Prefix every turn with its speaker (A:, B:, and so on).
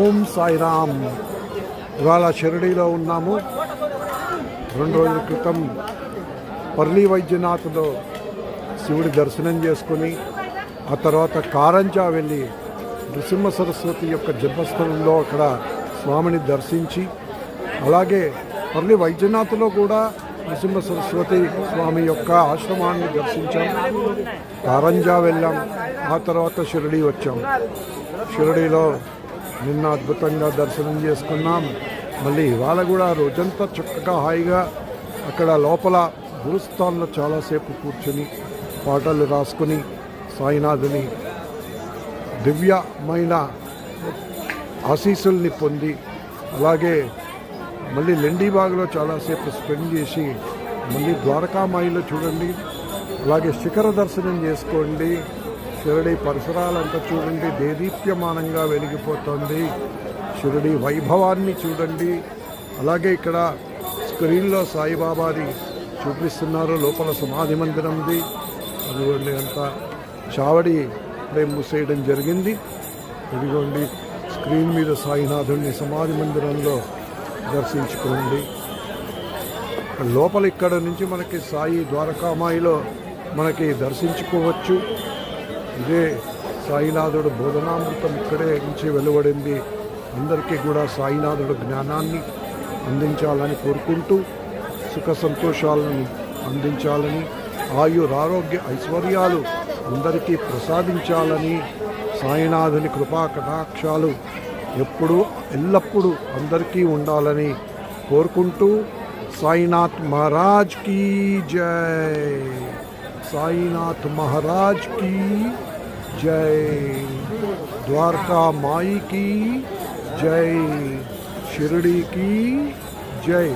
A: ఓం సాయిరామ్. ఇవాళ షిరిడీలో ఉన్నాము. 2 రోజుల క్రితం పర్లి వైద్యనాథ్లో శివుడి దర్శనం చేసుకుని ఆ తర్వాత కారంజా వెళ్ళి నృసింహ సరస్వతి యొక్క జన్మస్థలంలో అక్కడ స్వామిని దర్శించి, అలాగే పర్లి వైద్యనాథ్లో కూడా నృసింహ సరస్వతి స్వామి యొక్క ఆశ్రమాన్ని దర్శించాం. కారంజా వెళ్ళాం, ఆ తర్వాత షిరిడీ వచ్చాం. షిరిడీలో నిన్న అద్భుతంగా దర్శనం చేసుకున్నాం. మళ్ళీ ఇవాళ కూడా రోజంతా చక్కగా హాయిగా అక్కడ లోపల గురుస్థాన్లో చాలాసేపు కూర్చొని పాటలు రాసుకుని సాయినాథుని దివ్యమైన ఆశీస్సుల్ని పొంది, అలాగే మళ్ళీ లెండీబాగ్లో చాలాసేపు స్పెండ్ చేసి మళ్ళీ ద్వారకామాయిలో చూడండి, అలాగే శిఖర దర్శనం చేసుకోండి. షిరిడి పరిసరాలంతా చూడండి, దేదీప్యమానంగా వెలిగిపోతుంది. షిరిడి వైభవాన్ని చూడండి. అలాగే ఇక్కడ స్క్రీన్లో సాయిబాబాది చూపిస్తున్నారు, లోపల సమాధి మందిరంది. అదిగోండి అంతా చావడి ప్రేమ మూసేయడం జరిగింది. ఇదిగోండి స్క్రీన్ మీద సాయినాథుడిని సమాధి మందిరంలో దర్శించుకోండి. లోపల ఇక్కడ నుంచి మనకి సాయి ద్వారకామాయిలో మనకి దర్శించుకోవచ్చు. ఇదే సాయినాథుడు బోధనామృతం ఇక్కడే నుంచి వెలువడింది. అందరికీ కూడా సాయినాథుడు జ్ఞానాన్ని అందించాలని కోరుకుంటూ, సుఖ సంతోషాలను అందించాలని, ఆయురారోగ్య ఐశ్వర్యాలు అందరికీ ప్రసాదించాలని, సాయినాథుని కృపా కటాక్షాలు ఎప్పుడూ ఎల్లప్పుడూ అందరికీ ఉండాలని కోరుకుంటూ, సాయినాథ్ మహారాజ్ కీ జై, సాయినాథ్ మహారాజ్ की जय, द्वारका माई की जय, शिरडी की जय.